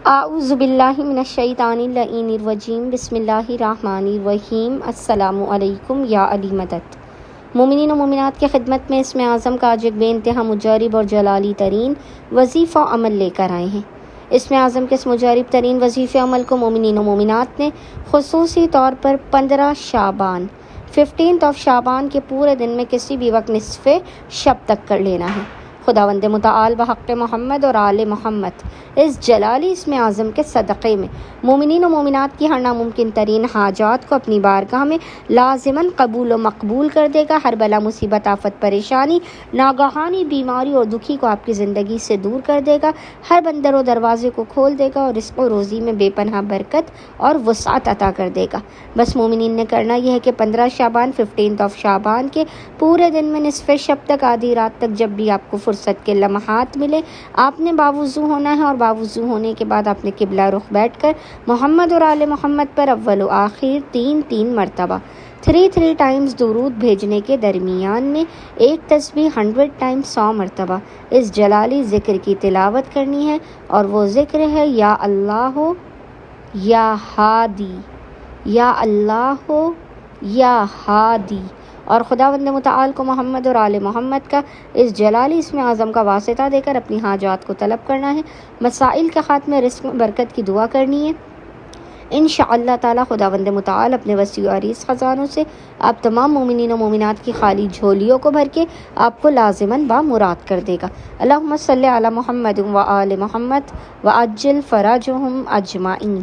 اعوذ باللہ من الشیطان اللعین الرجیم بسم اللہ الرحمن الرحیم السلام علیکم یا علی مدد۔ مومنین و مومنات کی خدمت میں اسم اعظم کا آج ایک بے انتہا مجرب اور جلالی ترین وظیفہ عمل لے کر آئے ہیں۔ اسم اعظم کے اس مجرب ترین وظیفہ عمل کو مومنین و مومنات نے خصوصی طور پر 15 شعبان 15 شعبان کے پورے دن میں کسی بھی وقت نصف شب تک کر لینا ہے۔ خداوند متعال بحق محمد اور آل محمد اس جلالی اسم اعظم کے صدقے میں مومنین و مومنات کی ہر ناممکن ترین حاجات کو اپنی بارگاہ میں لازماً قبول و مقبول کر دے گا۔ ہر بلا مصیبت آفت پریشانی ناگہانی بیماری اور دکھی کو آپ کی زندگی سے دور کر دے گا۔ ہر بندر و دروازے کو کھول دے گا اور رزق و روزی میں بے پناہ برکت اور وسعت عطا کر دے گا۔ بس مومنین نے کرنا یہ ہے کہ 15 شعبان 15 شعبان کے پورے دن میں نصف شب تک آدھی رات تک جب بھی آپ کو فرصت کے لمحات ملے آپ نے باوضو ہونا ہے، اور باوضو ہونے کے بعد آپ نے قبلہ رخ بیٹھ کر محمد اور آل محمد پر اول و آخر 3 مرتبہ 3 ٹائمز درود بھیجنے کے درمیان میں ایک تسبیح 100 ٹائمز 100 مرتبہ اس جلالی ذکر کی تلاوت کرنی ہے، اور وہ ذکر ہے یا اللہ ہو یا ہادی، یا اللہ ہو یا ہادی۔ اور خداوند متعال کو محمد اور آل محمد کا اس جلالی اسم اعظم کا واسطہ دے کر اپنی حاجات کو طلب کرنا ہے، مسائل کے خاتمے، رزق میں برکت کی دعا کرنی ہے۔ انشاءاللہ تعالی خداوند متعال اپنے وسیع و عریض خزانوں سے آپ تمام مومنین و مومنات کی خالی جھولیوں کو بھر کے آپ کو لازماً بامراد کر دے گا۔ اللہم صلی علی محمد و آل محمد وعجل فرجہم اجمعین۔